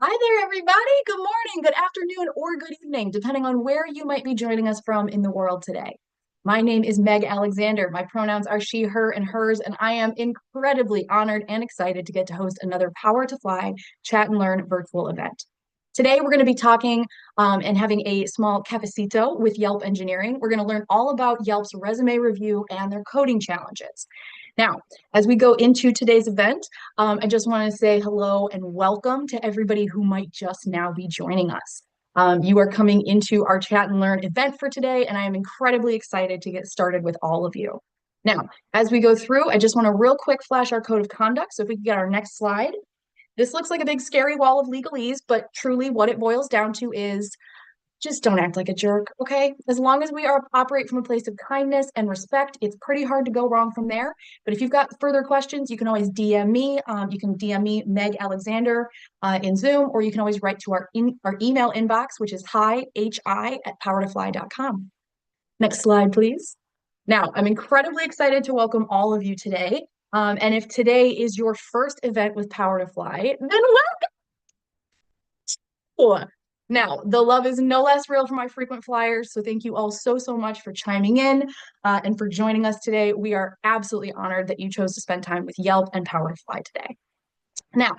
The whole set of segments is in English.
Hi there, everybody. Good morning, good afternoon, or good evening, depending on where you might be joining us from in the world today. My name is Meg Alexander. My pronouns are she, her, and hers, and I am incredibly honored and excited to get to host another Power to Fly Chat and Learn virtual event. Today, we're going to be talking and having a small cafecito with Yelp Engineering. We're going to learn all about Yelp's resume review and their coding challenges. Now, as we go into today's event, I just want to say hello and welcome to everybody who might just now be joining us. You are coming into our Chat and Learn event for today, and I am incredibly excited to get started with all of you. Now, as we go through, I just want to real quick flash our code of conduct. So if we can get our next slide. This looks like a big scary wall of legalese, but truly what it boils down to is just don't act like a jerk, okay? As long as we operate from a place of kindness and respect, it's pretty hard to go wrong from there. But if you've got further questions, you can always DM me. You can DM me, Meg Alexander, in Zoom, or you can always write to our email inbox, which is hi@powertofly.com. Next slide, please. Now, I'm incredibly excited to welcome all of you today. And if today is your first event with Power to Fly, then welcome. Now, the love is no less real for my frequent flyers. So thank you all so much for chiming in and for joining us today. We are absolutely honored that you chose to spend time with Yelp and Power to Fly today. Now,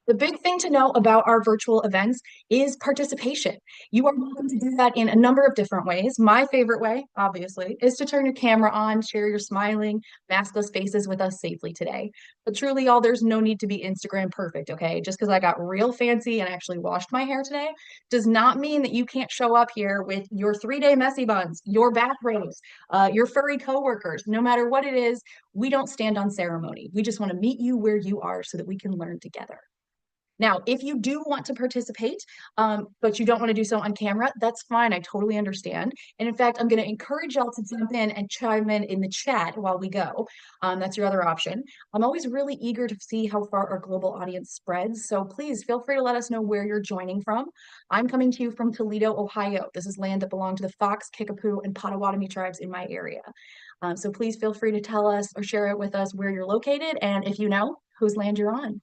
the big thing to know about our virtual events is participation. You are welcome to do that in a number of different ways. My favorite way, obviously, is to turn your camera on, share your smiling, maskless faces with us safely today. But truly, y'all, there's no need to be Instagram perfect, okay? Just because I got real fancy and actually washed my hair today does not mean that you can't show up here with your 3-day messy buns, your bathrobes, your furry coworkers. No matter what it is, we don't stand on ceremony. We just want to meet you where you are so that we can learn together. Now, if you do want to participate, but you don't want to do so on camera, that's fine. I totally understand. And in fact, I'm going to encourage y'all to jump in and chime in the chat while we go. That's your other option. I'm always really eager to see how far our global audience spreads. So please feel free to let us know where you're joining from. I'm coming to you from Toledo, Ohio. This is land that belonged to the Fox, Kickapoo, and Potawatomi tribes in my area. So please feel free to tell us or share it with us where you're located and if you know whose land you're on.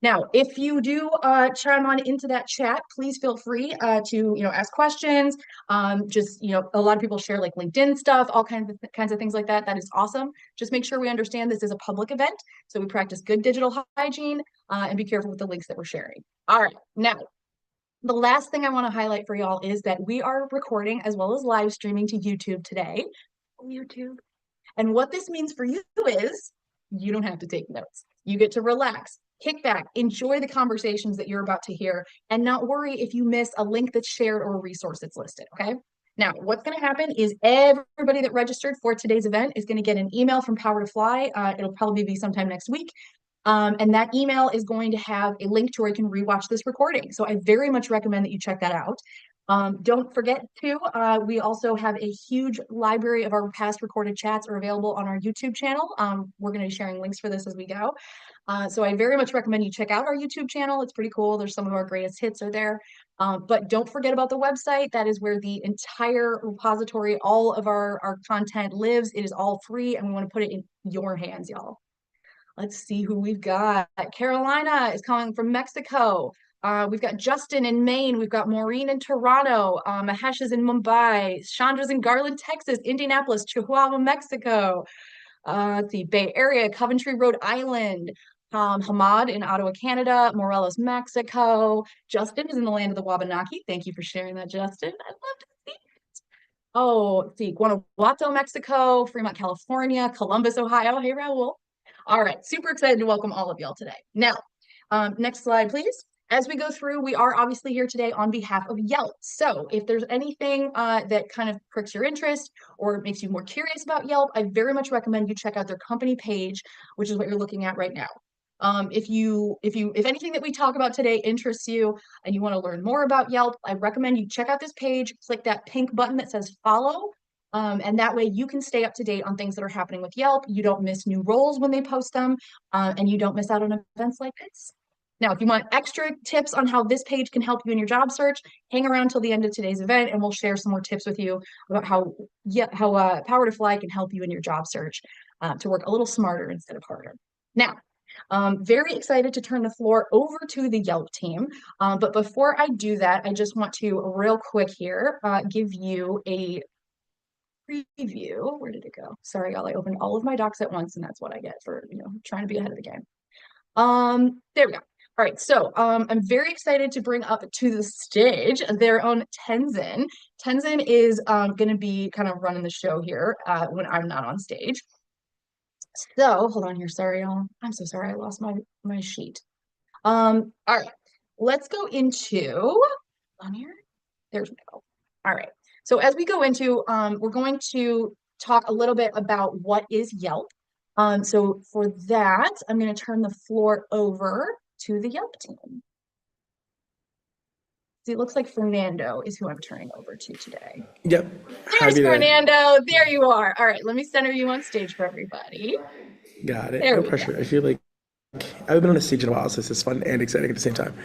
Now, if you do chime on into that chat, please feel free to ask questions. Just a lot of people share like LinkedIn stuff, all kinds of things like that. That is awesome. Just make sure we understand this is a public event, so we practice good digital hygiene and be careful with the links that we're sharing. All right, now the last thing I want to highlight for y'all is that we are recording as well as live streaming to YouTube today. YouTube. And what this means for you is you don't have to take notes. You get to relax, kick back, enjoy the conversations that you're about to hear, and not worry if you miss a link that's shared or a resource that's listed, okay? Now, what's going to happen is everybody that registered for today's event is going to get an email from Power to Fly. It'll probably be sometime next week. And that email is going to have a link to where you can rewatch this recording. So I very much recommend that you check that out. Don't forget to, we also have a huge library of our past recorded chats are available on our YouTube channel. We're going to be sharing links for this as we go. So I very much recommend you check out our YouTube channel. It's pretty cool. There's some of our greatest hits are there. But don't forget about the website. That is where the entire repository, all of our content lives. It is all free, and we want to put it in your hands, y'all. Let's see who we've got. Carolina is calling from Mexico. We've got Justin in Maine. We've got Maureen in Toronto. Mahesh is in Mumbai. Chandra's in Garland, Texas. Indianapolis, Chihuahua, Mexico. Let's see, Bay Area, Coventry, Rhode Island. Hamad in Ottawa, Canada. Morelos, Mexico. Justin is in the land of the Wabanaki. Thank you for sharing that, Justin. I'd love to see it. Oh, let's see, Guanajuato, Mexico. Fremont, California. Columbus, Ohio. Hey, Raul. All right, super excited to welcome all of y'all today. Now, next slide, please. As we go through, we are obviously here today on behalf of Yelp. So if there's anything that kind of pricks your interest or makes you more curious about Yelp, I very much recommend you check out their company page, which is what you're looking at right now. If anything that we talk about today interests you and you want to learn more about Yelp, I recommend you check out this page, click that pink button that says follow, and that way you can stay up to date on things that are happening with Yelp. You don't miss new roles when they post them, and you don't miss out on events like this. Now, if you want extra tips on how this page can help you in your job search, hang around till the end of today's event, and we'll share some more tips with you about how Power to Fly can help you in your job search to work a little smarter instead of harder. Now, Very excited to turn the floor over to the Yelp team. But before I do that, I just want to real quick here give you a preview. Where did it go? Sorry, y'all. I opened all of my docs at once, and that's what I get for, trying to be ahead of the game. There we go. All right, so I'm very excited to bring up to the stage their own Tenzin. Tenzin is going to be kind of running the show here when I'm not on stage. So hold on here. Sorry, y'all. I'm so sorry. I lost my sheet. All right, let's go into on here. There's my go. All right. So as we go into, we're going to talk a little bit about what is Yelp. So for that, I'm going to turn the floor over to the Yelp team. See, it looks like Fernando is who I'm turning over to today. Yep. There's Fernando. There you are. All right, let me center you on stage for everybody. Got it. There No we pressure. go. I feel like I've been on a stage in a while, so this is fun and exciting at the same time.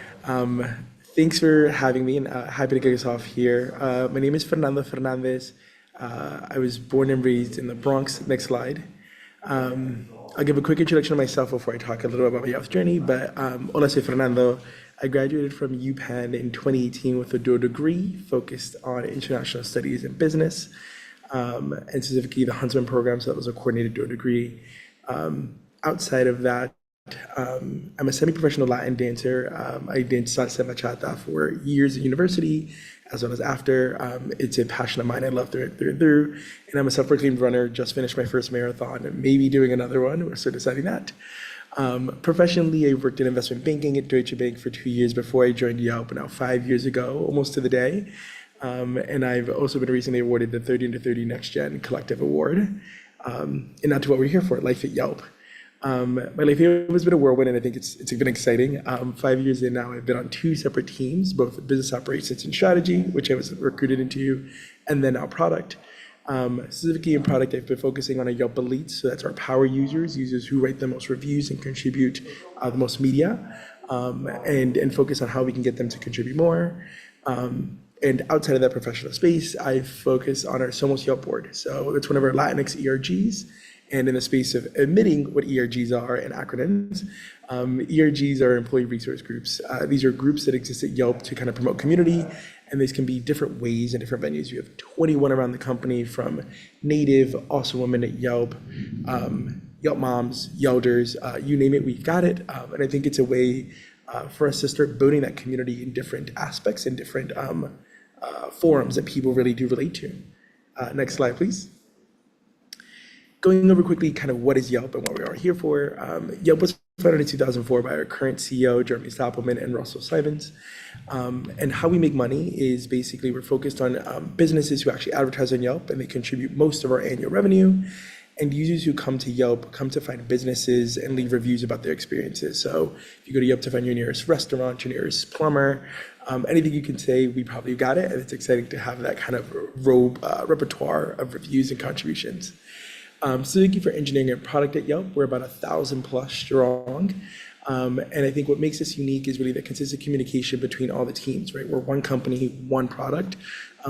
Thanks for having me, and happy to kick us off here. My name is Fernando Fernandez. I was born and raised in the Bronx. Next slide. I'll give a quick introduction of myself before I talk a little bit about my youth journey. But hola, soy Fernando. I graduated from UPenn in 2018 with a dual degree focused on international studies and business, and specifically the Huntsman program. So that was a coordinated dual degree. Outside of that, I'm a semi-professional Latin dancer. I danced salsa and bachata for years at university, as well as after. It's a passion of mine. I love through and through. And I'm a self-proclaimed runner. Just finished my first marathon, maybe doing another one. We're still deciding that. Professionally, I worked in investment banking at Deutsche Bank for 2 years before I joined Yelp, now 5 years ago, almost to the day. And I've also been recently awarded the 30 Under 30 Next Gen Collective Award. And not to what we're here for, life at Yelp. My life here has been a whirlwind, and I think it's been exciting. 5 years in now, I've been on two separate teams, both business operations and strategy, which I was recruited into, and then now product. Specifically in product, I've been focusing on a Yelp Elites, so that's our power users who write the most reviews and contribute the most media, and focus on how we can get them to contribute more. And outside of that professional space, I focus on our Somos Yelp board. So it's one of our Latinx ERGs. And in the space of admitting what ERGs are and acronyms, ERGs are employee resource groups. These are groups that exist at Yelp to kind of promote community, and these can be different ways and different venues. We have 21 around the company, from Native, Awesome Women at Yelp, Yelp Moms, Yelders, you name it, we've got it. And I think it's a way for us to start building that community in different aspects and different forums that people really do relate to. Next slide, please. Going over quickly kind of what is Yelp and what we are here for. Yelp was founded in 2004 by our current CEO, Jeremy Stoppelman and Russell Simons. And how we make money is basically we're focused on businesses who actually advertise on Yelp, and they contribute most of our annual revenue. And users who come to Yelp come to find businesses and leave reviews about their experiences. So if you go to Yelp to find your nearest restaurant, your nearest plumber, anything you can say, we probably got it. And it's exciting to have that kind of repertoire of reviews and contributions. So thank you for engineering and product at Yelp. We're about 1,000 plus strong. And I think what makes us unique is really the consistent communication between all the teams, right? We're one company, one product.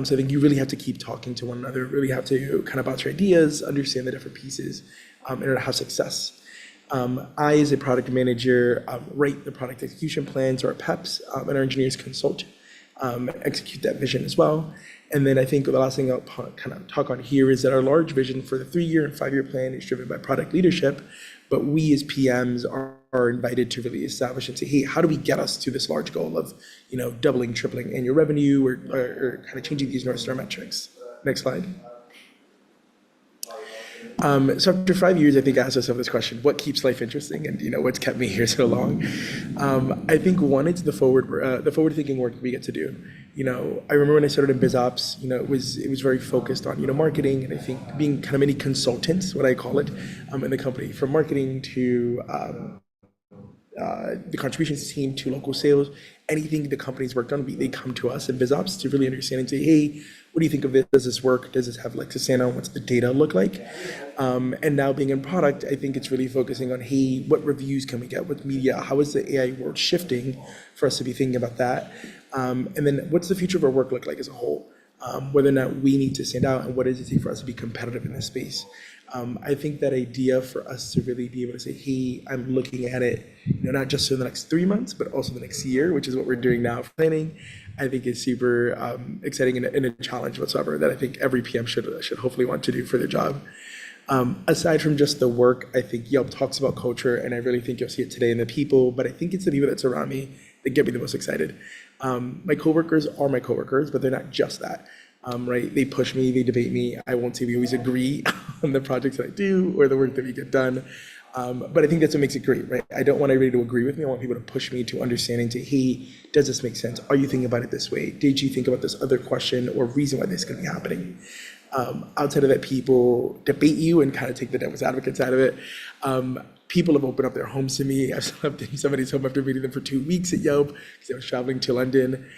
So I think you really have to keep talking to one another, really have to kind of bounce your ideas, understand the different pieces in order to have success. I, as a product manager, write the product execution plans, or PEPs, and our engineers consult, execute that vision as well. And then I think the last thing I'll kind of talk on here is that our large vision for the 3-year and 5-year plan is driven by product leadership, but we as PMs are invited to really establish and say, hey, how do we get us to this large goal of, doubling, tripling annual revenue, or kind of changing these North Star metrics? Next slide. So after 5 years, I think I asked myself this question: what keeps life interesting, and what's kept me here so long? I think one, it's the forward-thinking work we get to do. I remember when I started in BizOps, it was very focused on marketing, and I think being kind of many consultants, what I call it, in the company, from marketing to the contributions team to local sales, anything the company's worked on, they come to us in BizOps to really understand and say, hey, what do you think of this? Does this work? Does this have legs to stand on? What's the data look like? And now being in product, I think it's really focusing on, hey, what reviews can we get? What media? How is the AI world shifting for us to be thinking about that? And then what's the future of our work look like as a whole? Whether or not we need to stand out, and what does it take for us to be competitive in this space? I think that idea for us to really be able to say, hey, I'm looking at it, not just for the next 3 months, but also the next year, which is what we're doing now for planning, I think is super exciting and a challenge whatsoever that I think every PM should hopefully want to do for their job. Aside from just the work, I think Yelp talks about culture, and I really think you'll see it today in the people, but I think it's the people that surround me that get me the most excited. My coworkers are my coworkers, but they're not just that. Right? They push me, they debate me. I won't say we always agree on the projects that I do or the work that we get done. But I think that's what makes it great, right? I don't want everybody to agree with me. I want people to push me to understanding to, hey, does this make sense? Are you thinking about it this way? Did you think about this other question or reason why this could be happening? Outside of that, people debate you and kind of take the devil's advocate side of it. People have opened up their homes to me. I've slept in somebody's home after meeting them for 2 weeks at Yelp because I was traveling to London.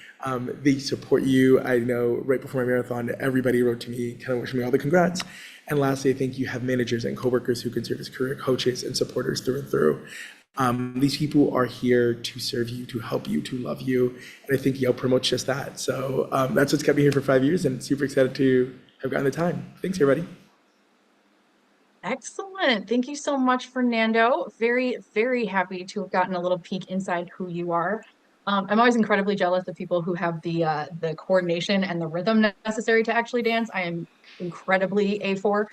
They support you. I know right before my marathon, everybody wrote to me, kind of wishing me all the congrats. And lastly, I think you have managers and coworkers who can serve as career coaches and supporters through and through. These people are here to serve you, to help you, to love you. And I think Yelp promotes just that. So that's what's kept me here for 5 years and super excited to have gotten the time. Thanks, everybody. Excellent. Thank you so much, Fernando. Very, very happy to have gotten a little peek inside who you are. I'm always incredibly jealous of people who have the coordination and the rhythm necessary to actually dance. I am incredibly A4.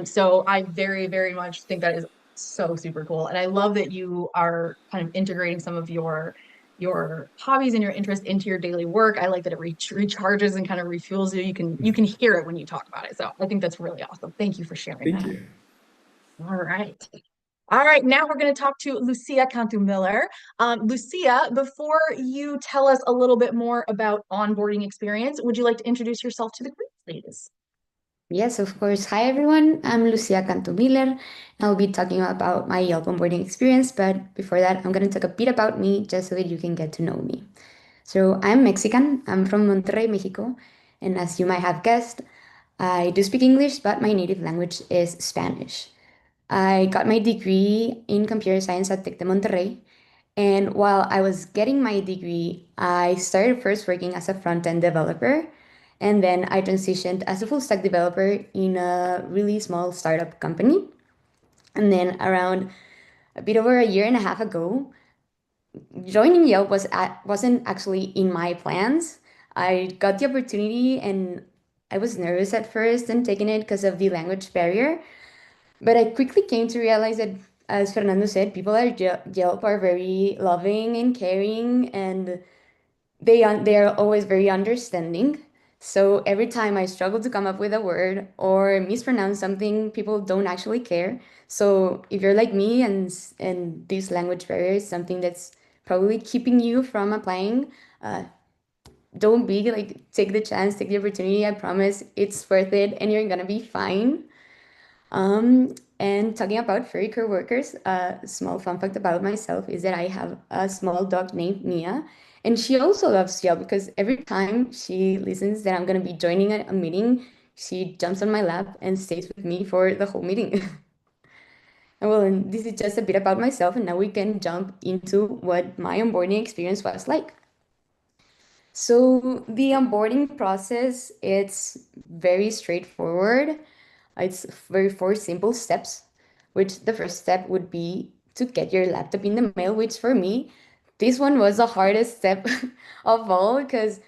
So I very, very much think that is so super cool. And I love that you are kind of integrating some of your hobbies and your interests into your daily work. I like that it recharges and kind of refuels you. You can hear it when you talk about it. So I think that's really awesome. Thank you for sharing Thank that. you. All right. All right, now we're going to talk to Lucia Cantu-Miller. Lucia, before you tell us a little bit more about onboarding experience, would you like to introduce yourself to the group, please? Yes, of course. Hi, everyone. I'm Lucia Cantomiller. I'll be talking about my Yelp onboarding experience, but before that, I'm going to talk a bit about me just so that you can get to know me. So, I'm Mexican. I'm from Monterrey, Mexico. And as you might have guessed, I do speak English, but my native language is Spanish. I got my degree in computer science at Tec de Monterrey. And while I was getting my degree, I started first working as a front-end developer, and then I transitioned as a full-stack developer in a really small startup company. And then around a bit over a year and a half ago, joining Yelp wasn't actually in my plans. I got the opportunity and I was nervous at first and taking it because of the language barrier. But I quickly came to realize that, as Fernando said, people at Yelp are very loving and caring, and they are always very understanding. So every time I struggle to come up with a word or mispronounce something, people don't actually care. So if you're like me and this language barrier is something that's probably keeping you from applying, uh, don't be like, take the chance, take the opportunity. I promise it's worth it, and you're gonna be fine. And talking about furry co-workers, a small fun fact about myself is that I have a small dog named Mia, and she also loves Yelp because every time she listens that I'm gonna be joining a meeting, she jumps on my lap and stays with me for the whole meeting. And well, and this is just a bit about myself, and now we can jump into what my onboarding experience was like. So the onboarding process, it's very straightforward. It's very four simple steps, which the first step would be to get your laptop in the mail, which for me, this one was the hardest step of all because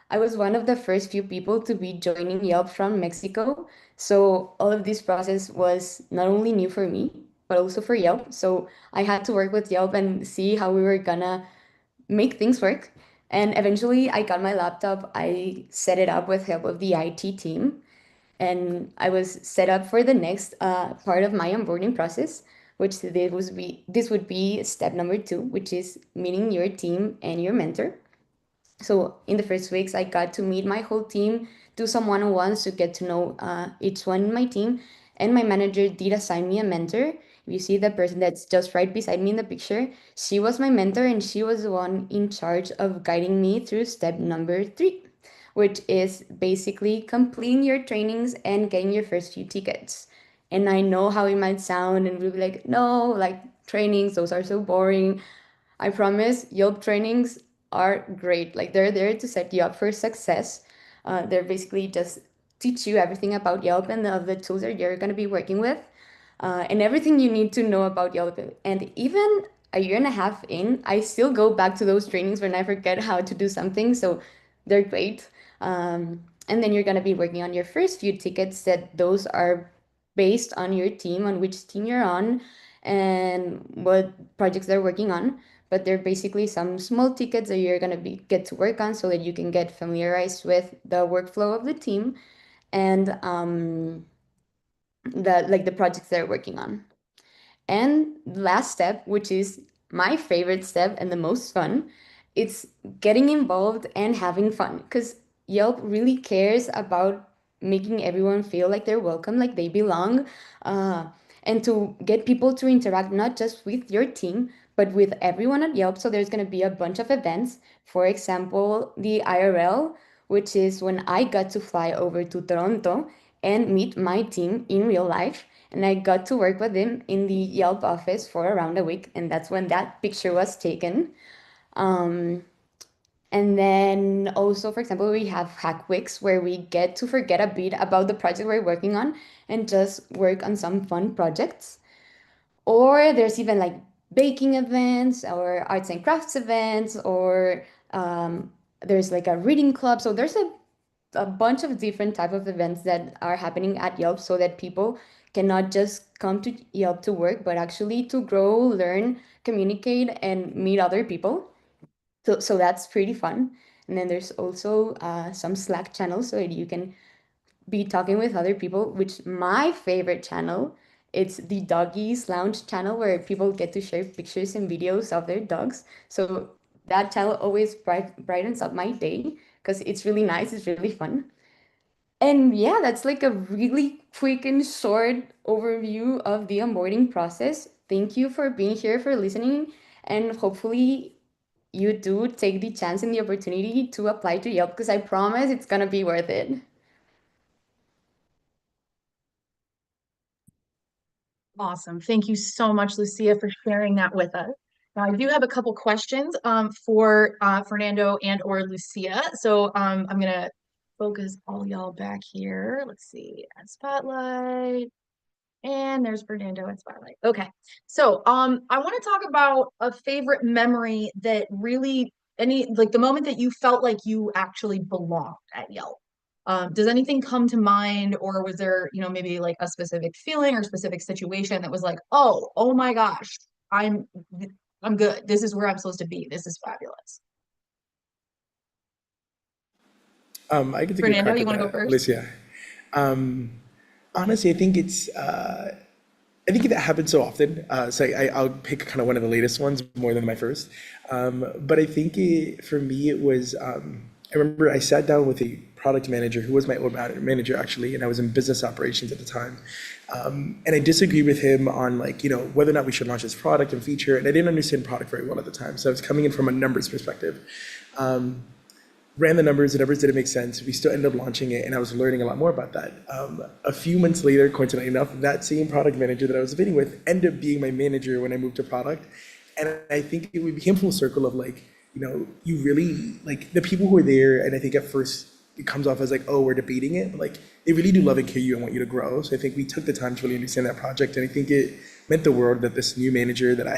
I was one of the first few people to be joining Yelp from Mexico. So all of this process was not only new for me, but also for Yelp. So I had to work with Yelp and see how we were gonna make things work. And eventually I got my laptop. I set it up with help of the IT team, and I was set up for the next part of my onboarding process, which this would be step number two, which is meeting your team and your mentor. So in the first weeks, I got to meet my whole team, do some one-on-ones to get to know each one in my team, and my manager did assign me a mentor. You see the person that's just right beside me in the picture. She was my mentor, and she was the one in charge of guiding me through step number three, which is basically completing your trainings and getting your first few tickets. And I know how it might sound, and we'll be like, no, like trainings, those are so boring. I promise Yelp trainings are great. Like they're there to set you up for success. They're basically just teach you everything about Yelp and the tools that you're going to be working with, and everything you need to know about Yelp. And even a year and a half in, I still go back to those trainings when I forget how to do something. So they're great. And then you're going to be working on your first few tickets that those are based on your team, on which team you're on, and what projects they're working on. But they're basically some small tickets that you're going to be get to work on so that you can get familiarized with the workflow of the team and the projects they're working on. And the last step, which is my favorite step and the most fun, it's getting involved and having fun. Because Yelp really cares about making everyone feel like they're welcome, like they belong, uh, and to get people to interact not just with your team, but with everyone at Yelp. So there's going to be a bunch of events. For example, the IRL, which is when I got to fly over to Toronto and meet my team in real life. And I got to work with him in the Yelp office for around a week, and that's when that picture was taken. Um, and then also, for example, we have hack weeks where we get to forget a bit about the project we're working on and just work on some fun projects. Or there's even like baking events or arts and crafts events, or um, there's like a reading club. So there's a bunch of different type of events that are happening at Yelp so that people cannot just come to Yelp to work, but actually to grow, learn, communicate, and meet other people. So that's pretty fun. And then there's also some Slack channels so that you can be talking with other people, which my favorite channel, it's the Doggies Lounge channel where people get to share pictures and videos of their dogs. So that channel always brightens up my day because it's really nice, it's really fun. And yeah, that's like a really quick and short overview of the onboarding process. Thank you for being here, for listening, and hopefully you do take the chance and the opportunity to apply to Yelp because I promise it's gonna be worth it. Awesome. Thank you so much, Lucia, for sharing that with us. Now, I do have a couple questions for Fernando and or Lucia. So I'm gonna focus all y'all back here. Let's see, at Spotlight. And there's Fernando at Spotlight. Okay. So I want to talk about a favorite memory that really any like the moment that you felt like you actually belonged at Yelp. Does anything come to mind, or was there, maybe like a specific feeling or specific situation that was like, oh my gosh, I'm I'm good. This is where I'm supposed to be. This is fabulous. I can take a Fernando, crack you at want to go that, first? Alicia. Um, Honestly, I think that happens so often. I'll pick kind of one of the latest ones more than my first. But I think for me, it was, I remember I sat down with a product manager who was my old manager actually, and I was in business operations at the time. And I disagreed with him on like, whether or not we should launch this product and feature. And I didn't understand product very well at the time. So I was coming in from a numbers perspective. Ran the numbers didn't make sense. We still ended up launching it, and I was learning a lot more about that. A few months later, coincidentally enough, that same product manager that I was bidding with ended up being my manager when I moved to product. And I think we became full circle of like, you really like the people who are there, and I think at first it comes off as like, oh, we're debating it, but like they really do love and care you and want you to grow. So I think we took the time to really understand that project, and I think it meant the world that this new manager that I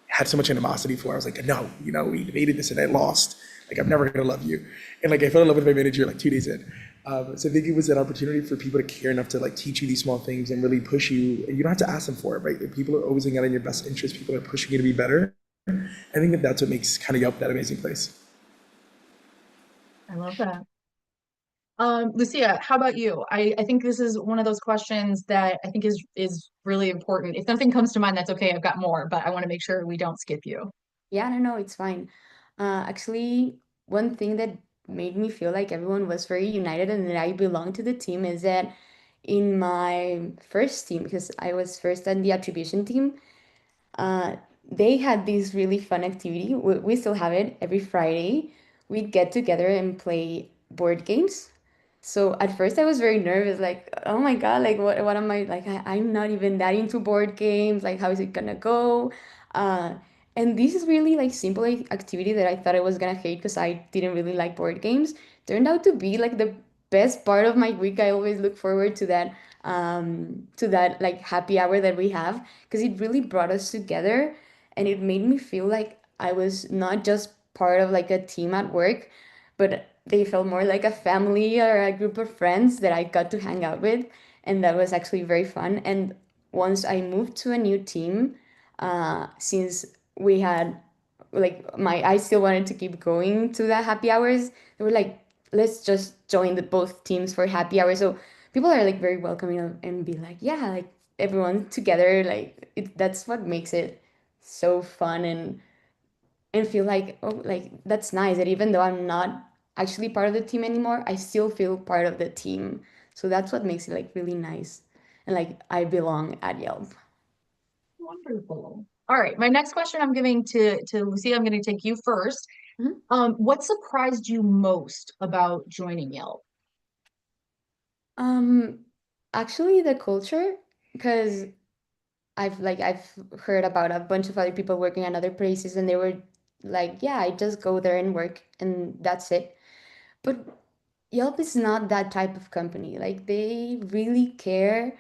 had so much animosity for. I was like, no, we debated this and I lost. Like, I'm never gonna love you. And like, I fell in love with my manager like 2 days in. So I think it was an opportunity for people to care enough to like teach you these small things and really push you. And you don't have to ask them for it, right? If people are always looking out in your best interest. People are pushing you to be better. I think that that's what makes kind of Yelp that amazing place. I love that. Lucia, how about you? I think this is one of those questions that I think is really important. If nothing comes to mind, that's okay. I've got more, but I want to make sure we don't skip you. Yeah, no, no, it's fine. Actually, one thing that made me feel like everyone was very united and that I belong to the team is that in my first team, because I was first on the attribution team, uh, they had this really fun activity. We still have it every Friday. We'd get together and play board games. So at first I was very nervous, like, oh my God, like what am I like? I'm not even that into board games. Like, how is it gonna go? Uh, and this is really like simple activity that I thought I was gonna hate because I didn't really like board games. Turned out to be like the best part of my week. I always look forward to that like happy hour that we have, because it really brought us together, and it made me feel like I was not just part of like a team at work, but they felt more like a family or a group of friends that I got to hang out with, and that was actually very fun. And once I moved to a new team, since we had like my I still wanted to keep going to the happy hours. They were like, let's just join the both teams for happy hours. So people are like very welcoming and be like, yeah, like everyone together, like that's what makes it so fun, and feel like, oh, like that's nice that even though I'm not actually part of the team anymore, I still feel part of the team. So that's what makes it like really nice, and like I belong at Yelp. Wonderful. All right, my next question I'm giving to Lucia. I'm going to take you first. Mhm. What surprised you most about joining Yelp? Um, Actually, the culture, because I've heard about a bunch of other people working at other places, and they were like, yeah, I just go there and work and that's it. But Yelp is not that type of company. Like they really care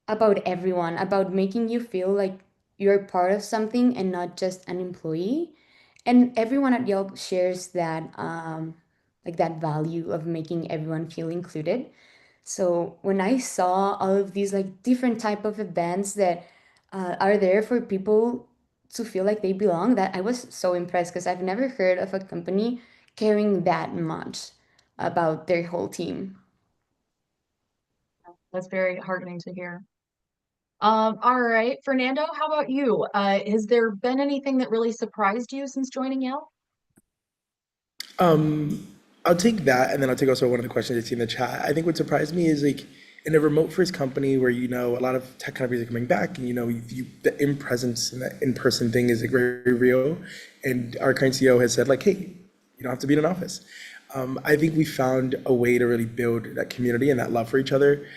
about everyone, about making you feel like you're part of something and not just an employee. And everyone at Yelp shares that like that value of making everyone feel included. So when I saw all of these like different type of events that are there for people to feel like they belong, that I was so impressed, because I've never heard of a company caring that much about their whole team. That's very heartening to hear. All right, Fernando, how about you? Has there been anything that really surprised you since joining Yelp? Um, I'll take that, and then I'll take also one of the questions I see in the chat. I think what surprised me is like in a remote first company where a lot of tech companies are coming back, and the in presence and that in person thing is like very real. And our current CEO has said like, hey, you don't have to be in an office. I think we found a way to really build that community and that love for each other,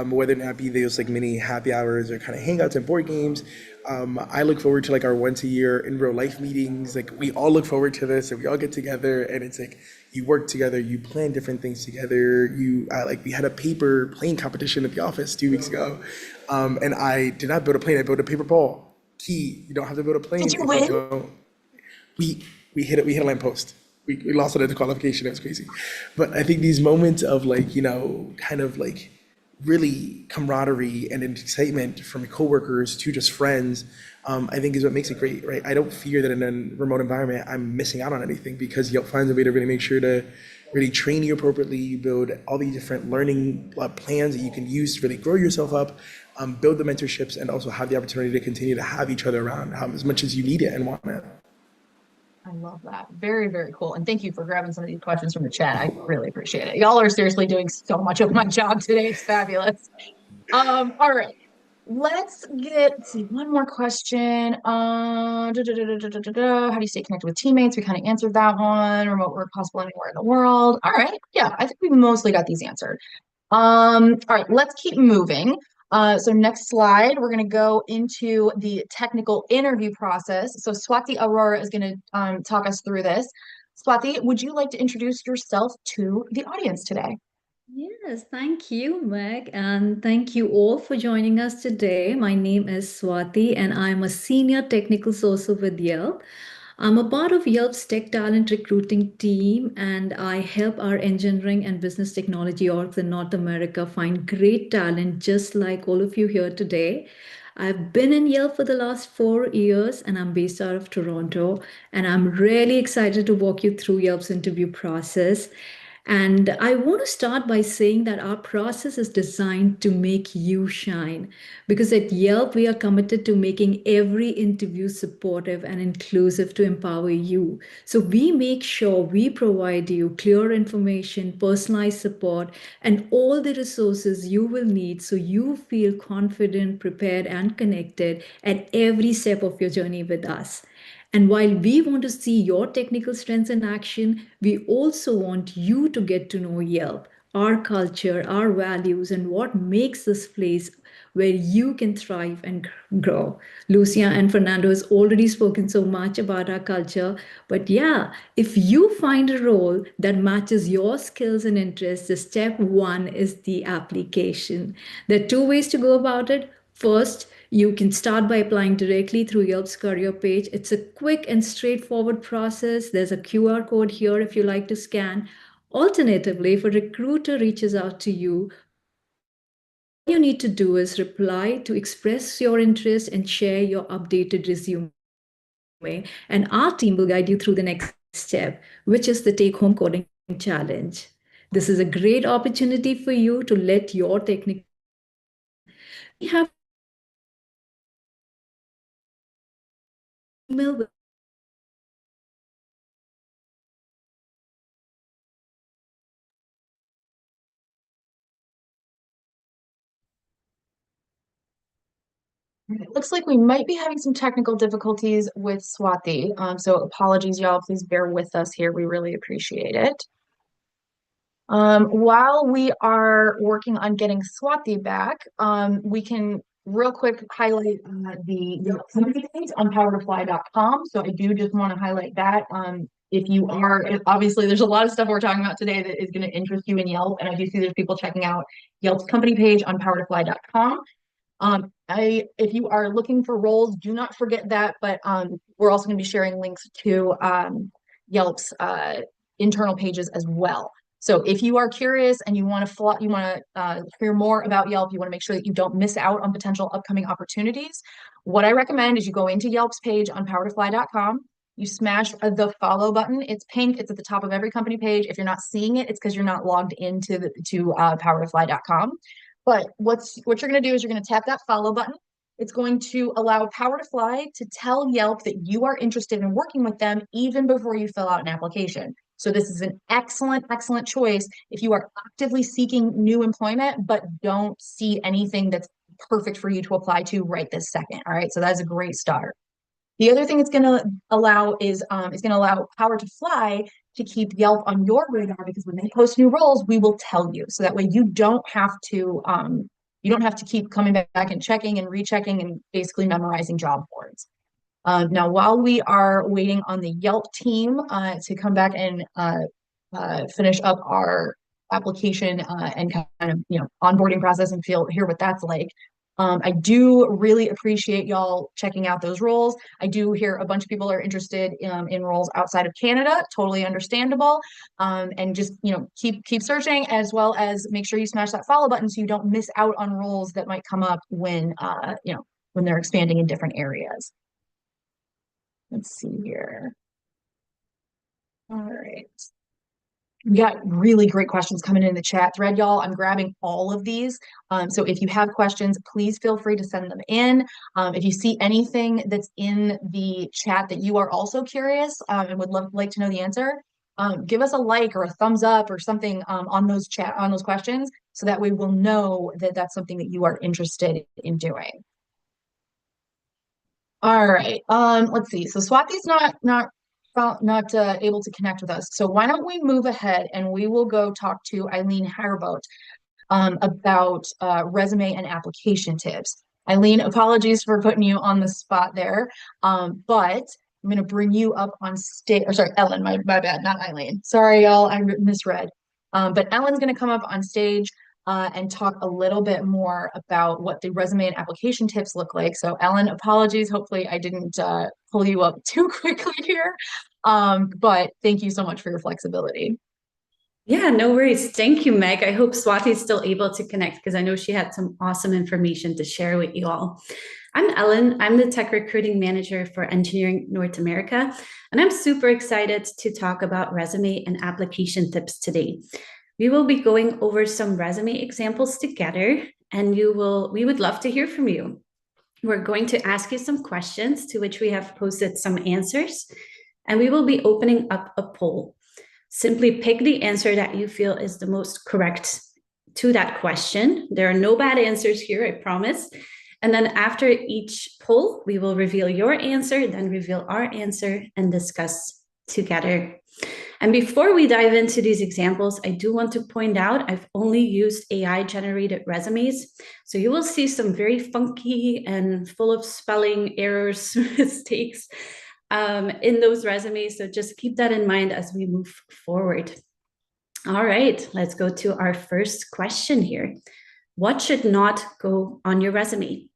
whether it be those like mini happy hours or kind of hangouts and board games. I look forward to like our once a year in real life meetings. Like we all look forward to this, and we all get together, and it's like you work together, you plan different things together. Like we had a paper plane competition at the office 2 weeks ago, and I did not build a plane. I built a paper ball. Key, you don't have to build a Did plane you if you win? don't. We hit it. We hit a lamppost. We lost it at the qualification. It was crazy, but I think these moments of like kind of like really camaraderie and excitement from coworkers to just friends, I think is what makes it great, right? I don't fear that in a remote environment I'm missing out on anything because Yelp finds a way to really make sure to really train you appropriately. You build all these different learning plans that you can use to really grow yourself up, build the mentorships, and also have the opportunity to continue to have each other around as much as you need it and want it. I love that. Very, very cool. And thank you for grabbing some of these questions from the chat. I really appreciate it. Y'all are seriously doing so much of my job today. It's fabulous. All right. Let's see, one more question. How do you stay connected with teammates? We kind of answered that one. Remote work possible anywhere in the world. All right. Yeah, I think we mostly got these answered. All right, let's keep moving. So next slide, we're going to go into the technical interview process. So Swati Aurora is going to talk us through this. Swati, would you like to introduce yourself to the audience today? Yes, thank you, Meg, and thank you all for joining us today. My name is Swati, and I'm a senior technical sourcer with Yelp. I'm a part of Yelp's tech talent recruiting team, and I help our engineering and business technology orgs in North America find great talent, just like all of you here today. I've been in Yelp for the last 4 years, and I'm based out of Toronto. And I'm really excited to walk you through Yelp's interview process. And I want to start by saying that our process is designed to make you shine. Because at Yelp, we are committed to making every interview supportive and inclusive to empower you. So we make sure we provide you clear information, personalized support, and all the resources you will need so you feel confident, prepared, and connected at every step of your journey with us. And while we want to see your technical strengths in action, we also want you to get to know Yelp, our culture, our values, and what makes this place where you can thrive and grow. Lucia and Fernando has already spoken so much about our culture, but yeah, if you find a role that matches your skills and interests, the step one is the application. There are two ways to go about it. First, you can start by applying directly through Yelp's career page. It's a quick and straightforward process. There's a QR code here if you like to scan. Alternatively, if a recruiter reaches out to you, all you need to do is reply to express your interest and share your updated resume. And our team will guide you through the next step, which is the take-home coding challenge. This is a great opportunity for you to let your technical. We have email with It looks like we might be having some technical difficulties with Swati. So apologies, y'all. Please bear with us here. We really appreciate it. While we are working on getting Swati back, we can real quick highlight the Yelp company page on powertofly.com. So I do just want to highlight that. If you are, obviously, there's a lot of stuff we're talking about today that is going to interest you in Yelp. And I do see there's people checking out Yelp's company page on powertofly.com. If you are looking for roles, do not forget that, but we're also going to be sharing links to Yelp's internal pages as well. So if you are curious and you want to hear more about Yelp, you want to make sure that you don't miss out on potential upcoming opportunities. What I recommend is you go into Yelp's page on powertofly.com. You smash the follow button. It's pink. It's at the top of every company page. If you're not seeing it, it's because you're not logged into powertofly.com. But what you're going to do is you're going to tap that follow button. It's going to allow Power to Fly to tell Yelp that you are interested in working with them even before you fill out an application. So this is an excellent, excellent choice if you are actively seeking new employment, but don't see anything that's perfect for you to apply to right this second. All right. So that's a great start. The other thing it's going to allow is it's going to allow Power to Fly to keep Yelp on your radar, because when they post new roles, we will tell you. So that way you don't have to keep coming back and checking and rechecking and basically memorizing job boards. Now, while we are waiting on the Yelp team to come back and finish up our application and kind of onboarding process and hear what that's like. I do really appreciate y'all checking out those roles. I do hear a bunch of people are interested in roles outside of Canada, totally understandable. And just keep searching, as well as make sure you smash that follow button so you don't miss out on roles that might come up when when they're expanding in different areas. Let's see here. All right. We got really great questions coming in the chat thread, y'all. I'm grabbing all of these. So if you have questions, please feel free to send them in. If you see anything that's in the chat that you are also curious and would like to know the answer, give us a like or a thumbs up or something on those questions, so that way we'll know that that's something that you are interested in doing. All right. Let's see. So Swati's not able to connect with us. So why don't we move ahead and we will go talk to Eileen Harboat about resume and application tips. Eileen, apologies for putting you on the spot there, but I'm going to bring you up on stage. Or sorry, Ellen, my bad, not Eileen. Sorry, y'all, I misread. But Ellen's going to come up on stage and talk a little bit more about what the resume and application tips look like. So Ellen, apologies. Hopefully I didn't pull you up too quickly here. But thank you so much for your flexibility. Yeah, no worries. Thank you, Meg. I hope Swati is still able to connect, because I know she had some awesome information to share with you all. I'm Ellen. I'm the tech recruiting manager for Engineering North America, and I'm super excited to talk about resume and application tips today. We will be going over some resume examples together, and we would love to hear from you. We're going to ask you some questions to which we have posted some answers, and we will be opening up a poll. Simply pick the answer that you feel is the most correct to that question. There are no bad answers here, I promise. And then after each poll, we will reveal your answer, then reveal our answer and discuss together. And before we dive into these examples, I do want to point out I've only used AI-generated resumes. So you will see some very funky and full of spelling errors, mistakes in those resumes. So just keep that in mind as we move forward. All right, let's go to our first question here. What should not go on your resume?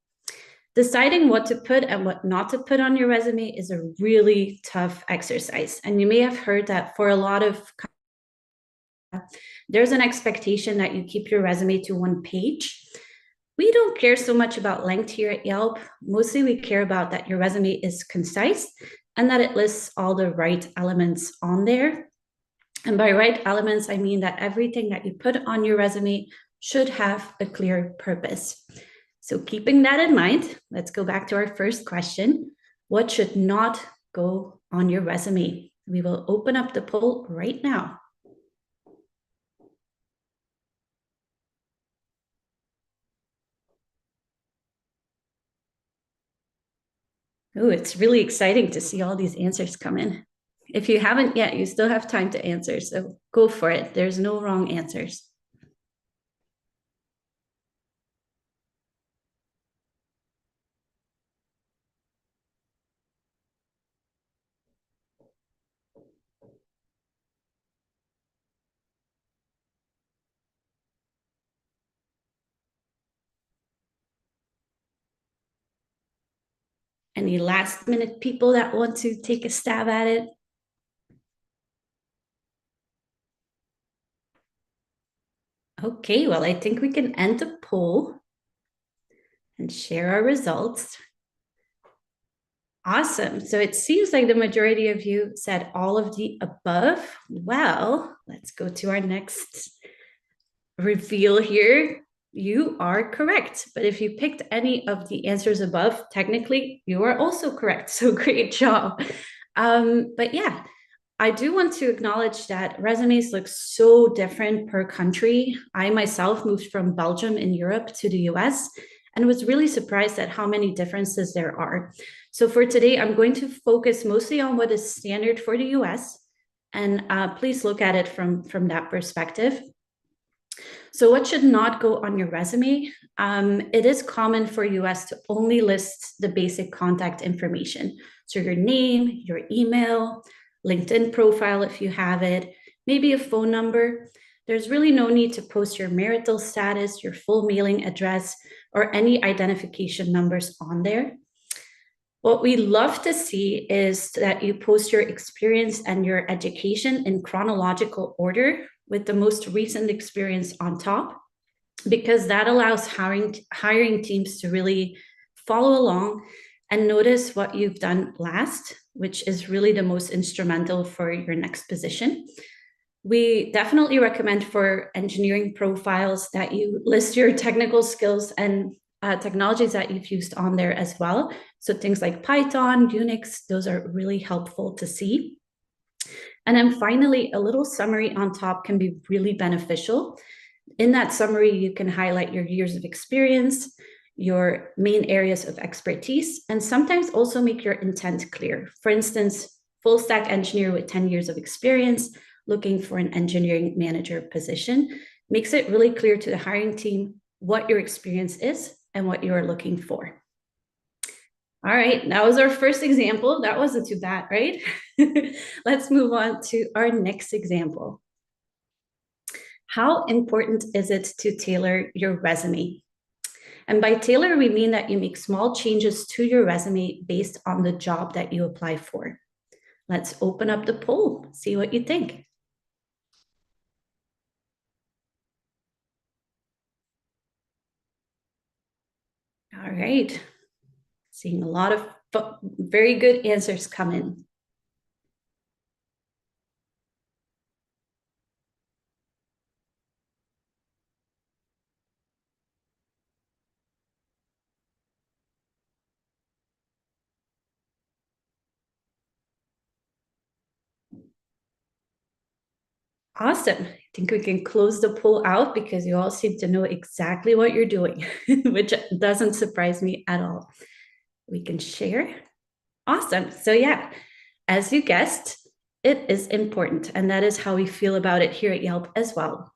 Deciding what to put and what not to put on your resume is a really tough exercise. And you may have heard that for a lot of, there's an expectation that you keep your resume to one page. We don't care so much about length here at Yelp. Mostly we care about that your resume is concise and that it lists all the right elements on there. And by right elements, I mean that everything that you put on your resume should have a clear purpose. So keeping that in mind, let's go back to our first question. What should not go on your resume? We will open up the poll right now. Oh, it's really exciting to see all these answers come in. If you haven't yet, you still have time to answer, so go for it. There's no wrong answers. Any last minute people that want to take a stab at it? Okay, well, I think we can end the poll and share our results. Awesome. So it seems like the majority of you said all of the above. Well, let's go to our next reveal here. You are correct. But if you picked any of the answers above, technically you are also correct. So great job. But yeah, I do want to acknowledge that resumes look so different per country. I myself moved from Belgium in Europe to the US and was really surprised at how many differences there are. So for today, I'm going to focus mostly on what is standard for the US, and please look at it from that perspective. So what should not go on your resume? It is common for US to only list the basic contact information. So your name, your email, LinkedIn profile if you have it, maybe a phone number. There's really no need to post your marital status, your full mailing address, or any identification numbers on there. What we love to see is that you post your experience and your education in chronological order with the most recent experience on top, because that allows hiring teams to really follow along and notice what you've done last, which is really the most instrumental for your next position. We definitely recommend for engineering profiles that you list your technical skills and technologies that you've used on there as well. So things like Python, Unix, those are really helpful to see. And then finally, a little summary on top can be really beneficial. In that summary, you can highlight your years of experience, your main areas of expertise, and sometimes also make your intent clear. For instance, full stack engineer with 10 years of experience, looking for an engineering manager position, makes it really clear to the hiring team what your experience is and what you are looking for. All right, that was our first example. That wasn't too bad, right? Let's move on to our next example. How important is it to tailor your resume? And by tailor, we mean that you make small changes to your resume based on the job that you apply for. Let's open up the poll, see what you think. All right, seeing a lot of very good answers come in. Awesome. I think we can close the poll out because you all seem to know exactly what you're doing, which doesn't surprise me at all. We can share. Awesome. So yeah, as you guessed, it is important, and that is how we feel about it here at Yelp as well.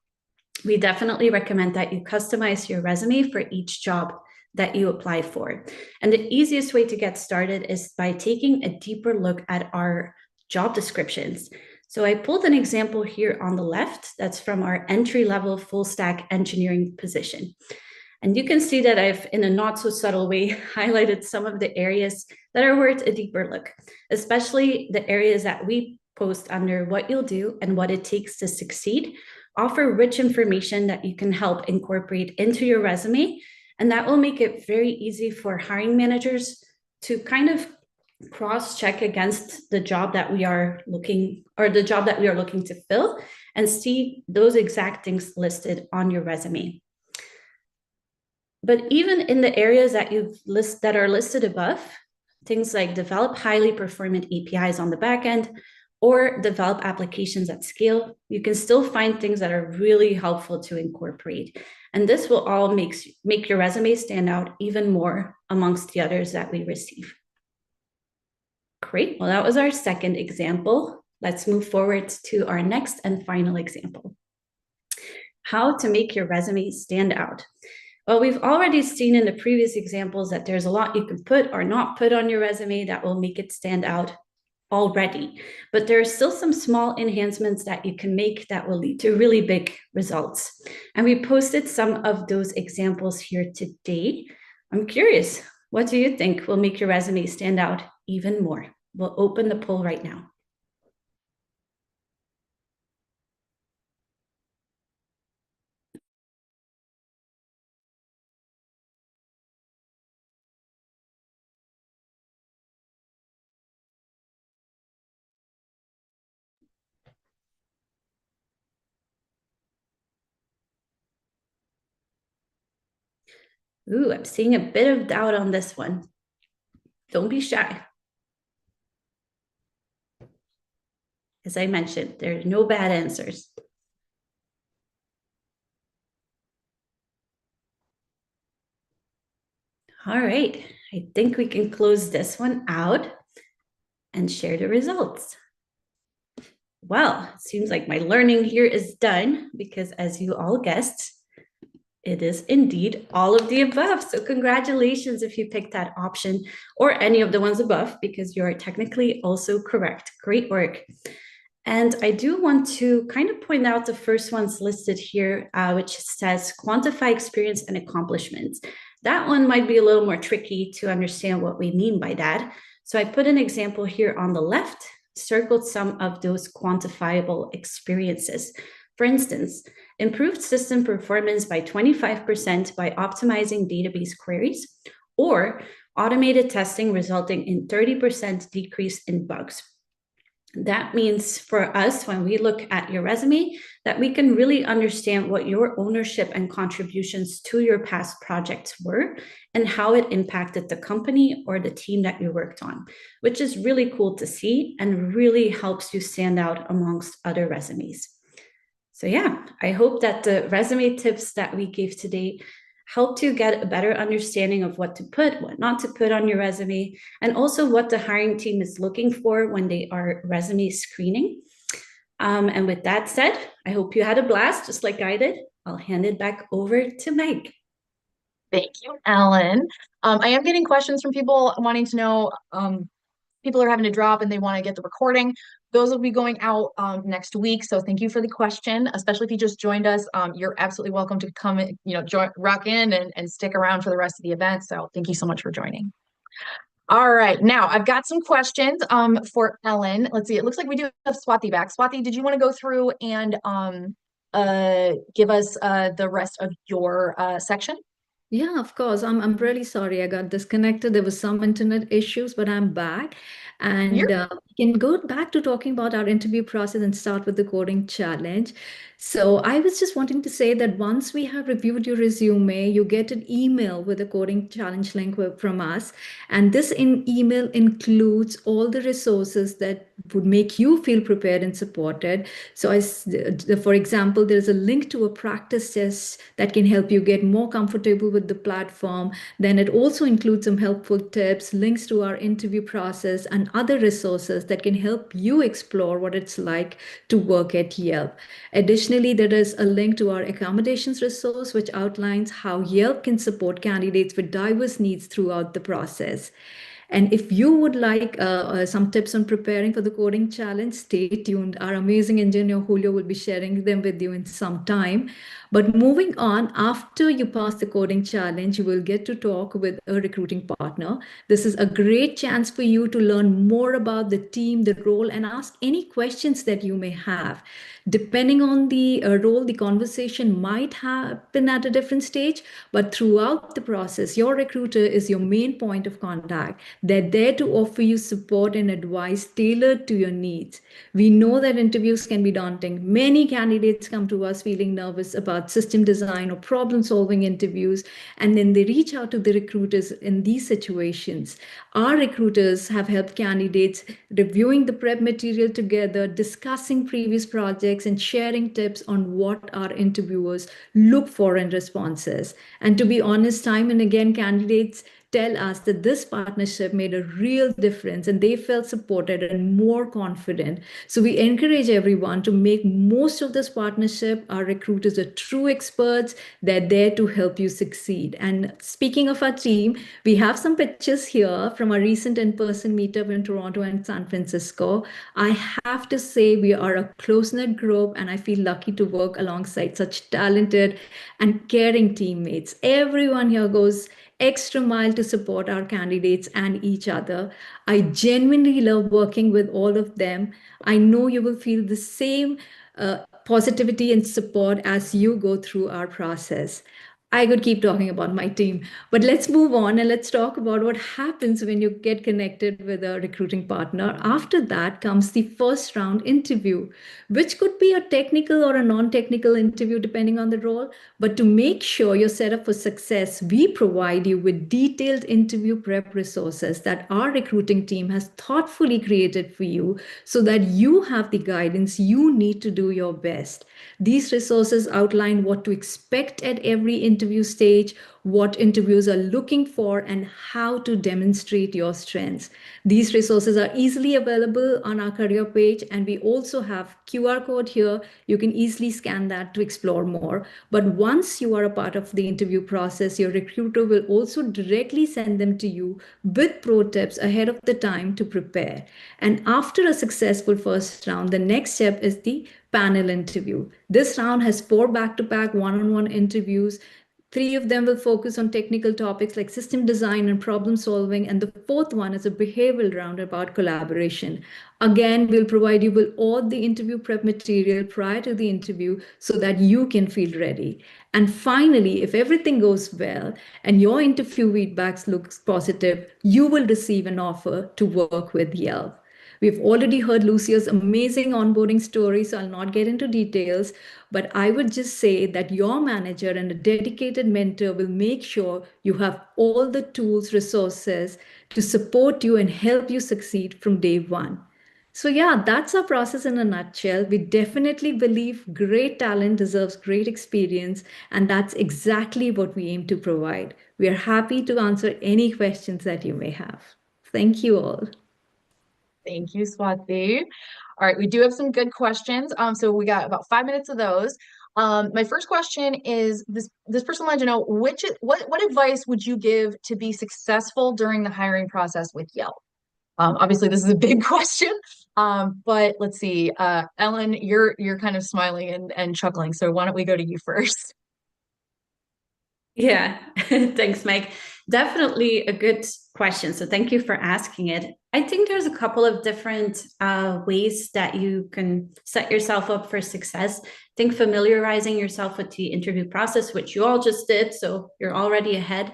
We definitely recommend that you customize your resume for each job that you apply for. And the easiest way to get started is by taking a deeper look at our job descriptions. So I pulled an example here on the left that's from our entry-level full stack engineering position. And you can see that I've, in a not so subtle way, highlighted some of the areas that are worth a deeper look, especially the areas that we post under what you'll do and what it takes to succeed, offer rich information that you can help incorporate into your resume. And that will make it very easy for hiring managers to kind of cross-check against the job that we are looking, or the job that we are looking to fill, and see those exact things listed on your resume. But even in the areas that that are listed above, things like develop highly performant APIs on the back end or develop applications at scale, you can still find things that are really helpful to incorporate. And this will all make your resume stand out even more amongst the others that we receive. Great. Well, that was our second example. Let's move forward to our next and final example. How to make your resume stand out. Well, we've already seen in the previous examples that there's a lot you can put or not put on your resume that will make it stand out already. But there are still some small enhancements that you can make that will lead to really big results. And we posted some of those examples here today. I'm curious, what do you think will make your resume stand out even more? We'll open the poll right now. Ooh, I'm seeing a bit of doubt on this one. Don't be shy. As I mentioned, there are no bad answers. All right, I think we can close this one out and share the results. Well, it seems like my learning here is done because, as you all guessed, it is indeed all of the above. So congratulations if you picked that option or any of the ones above, because you are technically also correct. Great work. And I do want to kind of point out the first ones listed here, which says quantify experience and accomplishments. That one might be a little more tricky to understand what we mean by that. So I put an example here on the left, circled some of those quantifiable experiences. For instance, improved system performance by 25% by optimizing database queries, or automated testing resulting in 30% decrease in bugs. That means for us, when we look at your resume, that we can really understand what your ownership and contributions to your past projects were and how it impacted the company or the team that you worked on, which is really cool to see and really helps you stand out amongst other resumes. So yeah, I hope that the resume tips that we gave today helped you get a better understanding of what to put, what not to put on your resume, and also what the hiring team is looking for when they are resume screening. And with that said, I hope you had a blast, just like I did. I'll hand it back over to Meg. Thank you, Ellen. I am getting questions from people wanting to know, people are having to drop and they want to get the recording. Those will be going out next week. So thank you for the question, especially if you just joined us. You're absolutely welcome to come, rock in and stick around for the rest of the event. So thank you so much for joining. All right, now I've got some questions for Ellen. Let's see, it looks like we do have Swati back. Swati, did you want to go through and give us the rest of your section? Yeah, of course. I'm really sorry I got disconnected. There was some internet issues, but I'm back. And we can go back to talking about our interview process and start with the coding challenge. So I was just wanting to say that once we have reviewed your resume, you get an email with a coding challenge link from us. And this email includes all the resources that would make you feel prepared and supported. So for example, there's a link to a practice test that can help you get more comfortable with with the platform. Then it also includes some helpful tips, links to our interview process, and other resources that can help you explore what it's like to work at Yelp. Additionally, there is a link to our accommodations resource, which outlines how Yelp can support candidates with diverse needs throughout the process. And if you would like some tips on preparing for the coding challenge, stay tuned. Our amazing engineer Julio will be sharing them with you in some time. But moving on, after you pass the coding challenge, you will get to talk with a recruiting partner. This is a great chance for you to learn more about the team, the role, and ask any questions that you may have. Depending on the role, the conversation might happen at a different stage, but throughout the process, your recruiter is your main point of contact. They're there to offer you support and advice tailored to your needs. We know that interviews can be daunting. Many candidates come to us feeling nervous about system design or problem solving interviews, and then they reach out to the recruiters in these situations. Our recruiters have helped candidates reviewing the prep material together, discussing previous projects, and sharing tips on what our interviewers look for in responses. And to be honest, time and again, candidates tell us that this partnership made a real difference and they felt supported and more confident. So we encourage everyone to make most of this partnership. Our recruiters are true experts. They're there to help you succeed. And speaking of our team, we have some pictures here from our recent in-person meetup in Toronto and San Francisco. I have to say we are a close-knit group and I feel lucky to work alongside such talented and caring teammates. Everyone here goes extra mile to support our candidates and each other. I genuinely love working with all of them. I know you will feel the same positivity and support as you go through our process. I could keep talking about my team, but let's move on and let's talk about what happens when you get connected with a recruiting partner. After that comes the first round interview, which could be a technical or a non-technical interview depending on the role. But to make sure you're set up for success, we provide you with detailed interview prep resources that our recruiting team has thoughtfully created for you so that you have the guidance you need to do your best. These resources outline what to expect at every interview stage, what interviews are looking for, and how to demonstrate your strengths. These resources are easily available on our career page, and we also have QR code here. You can easily scan that to explore more. But once you are a part of the interview process, your recruiter will also directly send them to you with pro tips ahead of the time to prepare. And after a successful first round, the next step is the panel interview. This round has 4 back-to-back one-on-one interviews. 3 of them will focus on technical topics like system design and problem solving, and the 4th one is a behavioral round about collaboration. Again, we'll provide you with all the interview prep material prior to the interview so that you can feel ready. And finally, if everything goes well and your interview feedbacks looks positive, you will receive an offer to work with Yelp. We've already heard Lucia's amazing onboarding story, so I'll not get into details, but I would just say that your manager and a dedicated mentor will make sure you have all the tools, resources to support you and help you succeed from day one. So yeah, that's our process in a nutshell. We definitely believe great talent deserves great experience, and that's exactly what we aim to provide. We are happy to answer any questions that you may have. Thank you all. Thank you, Swati. All right, we do have some good questions. So we got about 5 minutes of those. My first question is this person wanted to know what advice would you give to be successful during the hiring process with Yelp? Obviously, this is a big question, but let's see. Ellen, you're kind of smiling and chuckling, so why don't we go to you first? Yeah, thanks, Meg. Definitely a good question. So thank you for asking it. I think there's a couple of different ways that you can set yourself up for success. I think familiarizing yourself with the interview process, which you all just did, so you're already ahead,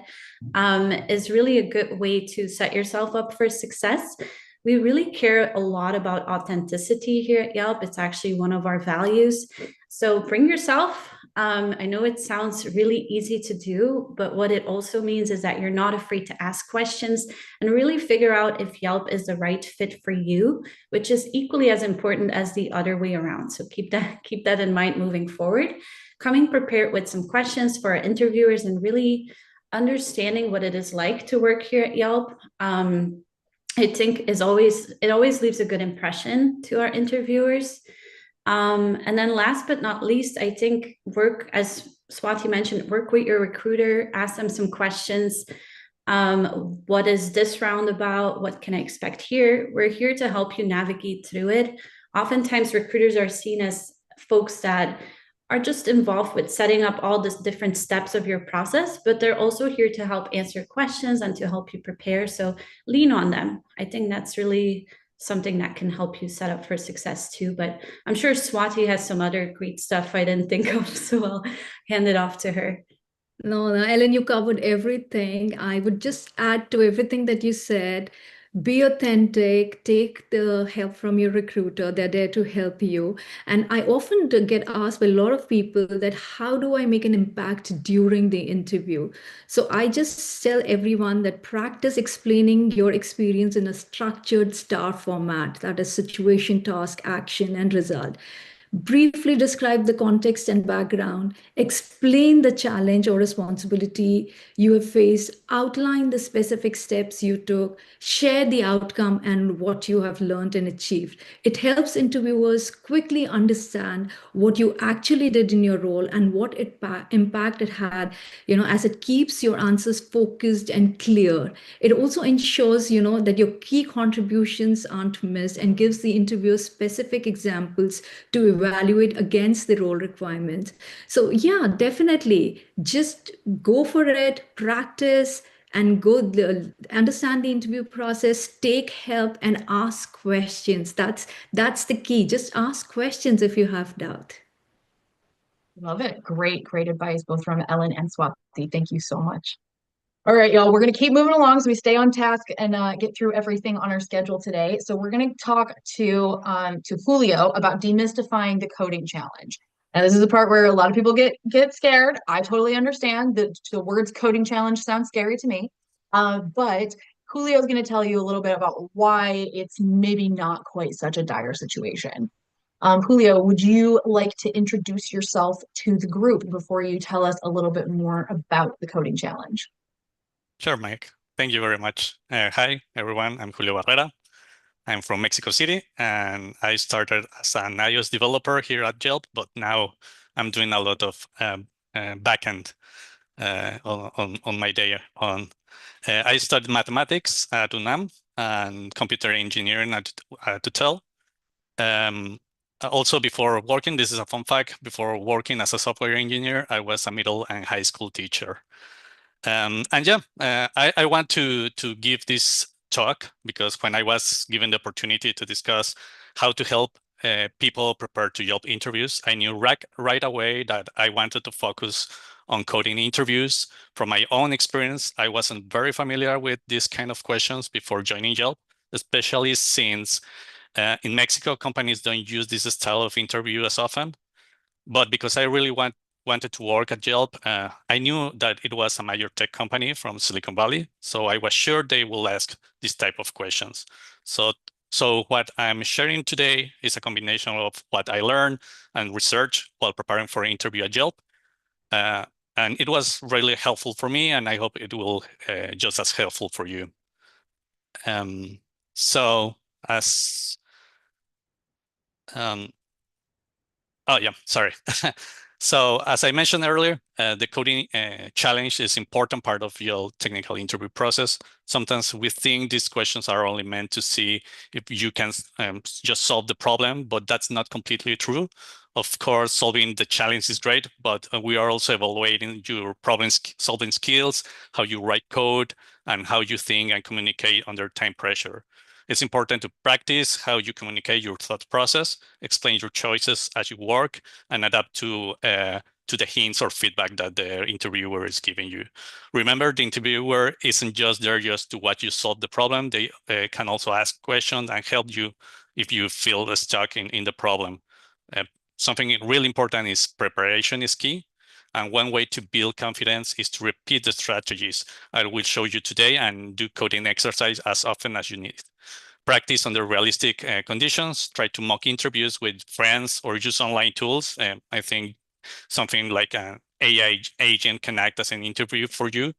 is really a good way to set yourself up for success. We really care a lot about authenticity here at Yelp. It's actually one of our values. So bring yourself. I know it sounds really easy to do, but what it also means is that you're not afraid to ask questions and really figure out if Yelp is the right fit for you, which is equally as important as the other way around. So keep that in mind moving forward. Coming prepared with some questions for our interviewers and really understanding what it is like to work here at Yelp, I think it always leaves a good impression to our interviewers. And then last but not least, I think as Swati mentioned, work with your recruiter, ask them some questions. What is this round about? What can I expect here? We're here to help you navigate through it. Oftentimes recruiters are seen as folks that are just involved with setting up all the different steps of your process, but they're also here to help answer questions and to help you prepare. So lean on them. I think that's really something that can help you set up for success too. But I'm sure Swati has some other great stuff I didn't think of, so I'll hand it off to her. No, Ellen, you covered everything. I would just add to everything that you said. Be authentic, take the help from your recruiter. They're there to help you. And I often get asked by a lot of people that how do I make an impact during the interview? So I just tell everyone that practice explaining your experience in a structured STAR format, that is situation, task, action, and result. Briefly describe the context and background, explain the challenge or responsibility you have faced, outline the specific steps you took, share the outcome and what you have learned and achieved. It helps interviewers quickly understand what you actually did in your role and what impact it had, as it keeps your answers focused and clear. It also ensures, that your key contributions aren't missed and gives the interviewer specific examples to evaluate against the role requirements. So yeah, definitely just go for it, practice and understand the interview process, take help and ask questions. That's the key. Just ask questions if you have doubt. Love it. Great advice, both from Ellen and Swati. Thank you so much. All right, y'all, we're going to keep moving along so we stay on task and get through everything on our schedule today. So we're going to talk to Julio about demystifying the coding challenge. Now, this is the part where a lot of people get scared. I totally understand that the words coding challenge sound scary to me. But Julio is going to tell you a little bit about why it's maybe not quite such a dire situation. Julio, would you like to introduce yourself to the group before you tell us a little bit more about the coding challenge? Sure, Mike. Thank you very much. Hi, everyone. I'm Julio Barrera. I'm from Mexico City, and I started as an iOS developer here at Yelp, but now I'm doing a lot of backend on my day on. I studied mathematics at UNAM and computer engineering at UTEL. Also, before working, this is a fun fact, before working as a software engineer, I was a middle and high school teacher. And yeah, I want to give this talk because when I was given the opportunity to discuss how to help people prepare to Yelp interviews, I knew right away that I wanted to focus on coding interviews. From my own experience, I wasn't very familiar with these kind of questions before joining Yelp, especially since in Mexico, companies don't use this style of interview as often. But because I really wanted to work at Yelp, I knew that it was a major tech company from Silicon Valley, so I was sure they will ask this type of questions. So what I'm sharing today is a combination of what I learned and research while preparing for an interview at Yelp. And it was really helpful for me, and I hope it will just as helpful for you. Oh yeah, sorry. So as I mentioned earlier, the coding challenge is an important part of your technical interview process. Sometimes we think these questions are only meant to see if you can just solve the problem, but that's not completely true. Of course, solving the challenge is great, but we are also evaluating your problem-solving skills, how you write code, and how you think and communicate under time pressure. It's important to practice how you communicate your thought process, explain your choices as you work, and adapt to the hints or feedback that the interviewer is giving you. Remember, the interviewer isn't just there just to watch you solve the problem. They can also ask questions and help you if you feel stuck in the problem. Something really important is preparation is key. And one way to build confidence is to repeat the strategies I will show you today and do coding exercise as often as you need. Practice under realistic conditions, try to mock interviews with friends or use online tools. I think something like AI agent can act as an interview for you.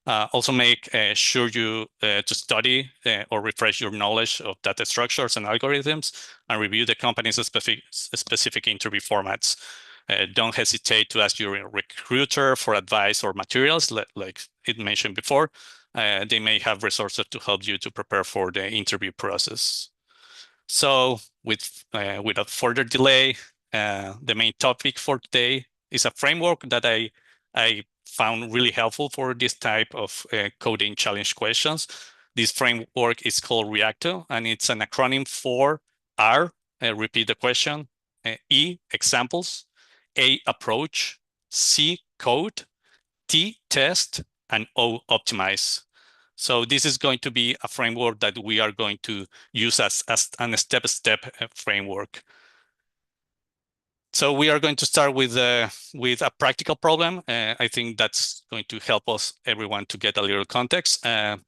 Also make sure you to study or refresh your knowledge of data structures and algorithms, and review the company's specific interview formats. Don't hesitate to ask your recruiter for advice or materials, like it mentioned before. They may have resources to help you to prepare for the interview process. So without further delay, the main topic for today is a framework that I found really helpful for this type of coding challenge questions. This framework is called Reacto, and it's an acronym for R, repeat the question, E, examples, A, approach, C, code, T, test, and O, optimize. So this is going to be a framework that we are going to use as a step-by-step framework. So we are going to start with a practical problem. I think that's going to help us, everyone, to get a little context.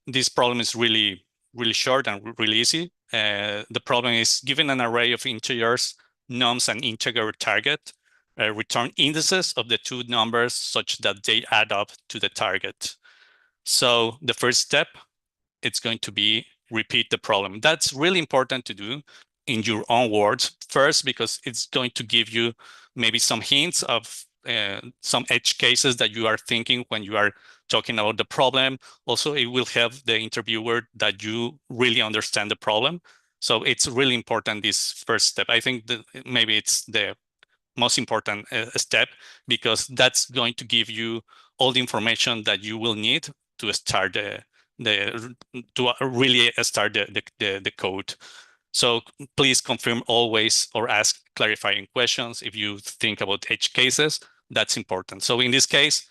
This problem is really short and really easy. The problem is, given an array of integers, nums, and integer target, return indices of the two numbers such that they add up to the target. So the first step, it's going to be repeat the problem. That's really important to do in your own words first, because it's going to give you maybe some hints of some edge cases that you are thinking when you are talking about the problem. Also, it will help the interviewer that you really understand the problem. So it's really important, this first step. I think that maybe it's the most important step, because that's going to give you all the information that you will need to start really start the code. So please confirm always or ask clarifying questions if you think about edge cases. That's important. So in this case,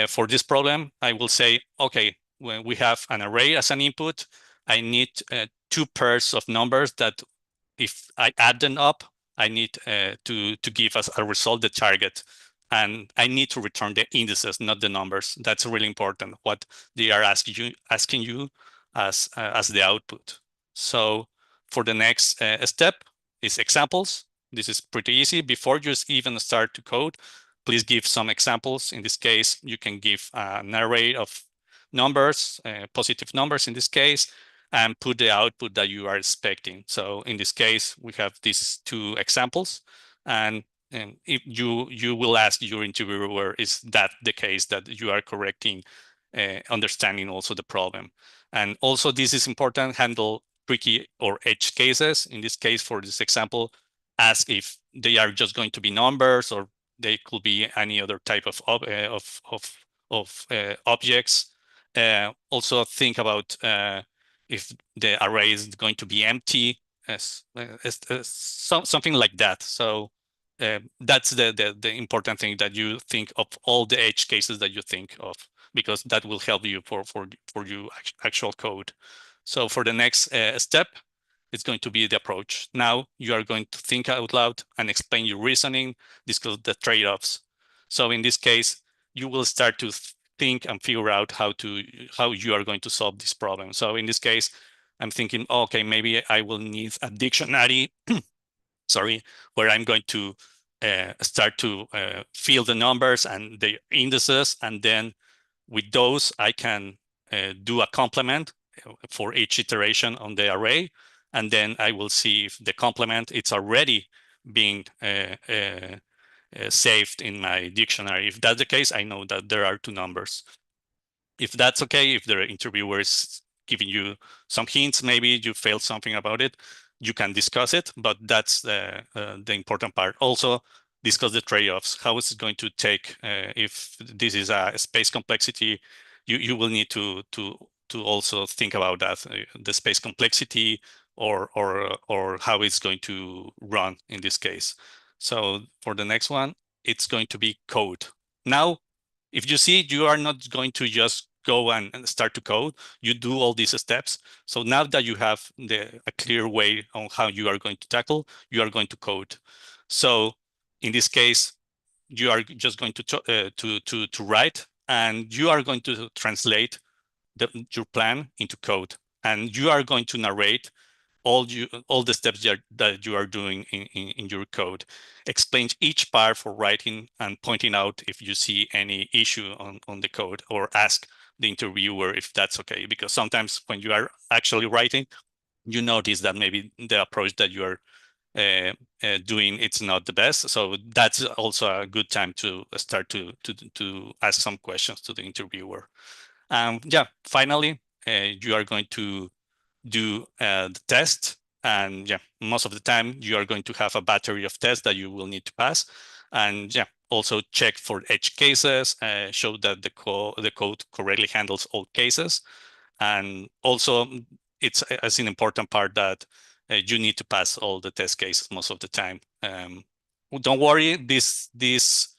for this problem, I will say, okay, when we have an array as an input, I need two pairs of numbers that if I add them up, I need to give us a result, the target. And I need to return the indices, not the numbers. That's really important, what they are asking you as the output. So for the next step is examples. This is pretty easy. Before you even start to code, please give some examples. In this case, you can give an array of numbers, positive numbers in this case, and put the output that you are expecting. So in this case, we have these two examples, and if you will ask your interviewer, is that the case that you are correcting, understanding also the problem. And also this is important, handle tricky or edge cases. In this case, for this example, ask if they are just going to be numbers, or they could be any other type of objects. Also think about if the array is going to be empty, something like that. So that's the important thing, that you think of all the edge cases that you think of, because that will help you for your actual code. So for the next step, it's going to be the approach. Now you are going to think out loud and explain your reasoning, discuss the trade-offs. So in this case, you will start to think and figure out how you are going to solve this problem. So in this case, I'm thinking, okay, maybe I will need a dictionary, sorry, where I'm going to start to fill the numbers and the indices, and then with those I can do a complement for each iteration on the array, and then I will see if the complement it's already being saved in my dictionary. If that's the case, I know that there are two numbers. If that's okay, if the interviewer is giving you some hints, maybe you failed something about it, you can discuss it, but that's the important part. Also, discuss the trade-offs. How is it going to take, if this is a space complexity, you will need to also think about that, the space complexity, or how it's going to run in this case. So for the next one, it's going to be code. Now, if you see, you are not going to just go and start to code. You do all these steps. So now that you have a clear way on how you are going to tackle, you are going to code. So in this case, you are just going to write, and you are going to translate your plan into code, and you are going to narrate all the steps that you are doing in your code. Explain each part for writing and pointing out if you see any issue on the code, or ask the interviewer if that's okay. Because sometimes when you are actually writing, you notice that maybe the approach that you are doing, it's not the best. So that's also a good time to start to ask some questions to the interviewer. Yeah, finally, you are going to do the test. And yeah, most of the time you are going to have a battery of tests that you will need to pass. And yeah, also check for edge cases, show that the code correctly handles all cases. And also it's an important part that you need to pass all the test cases most of the time. Don't worry, this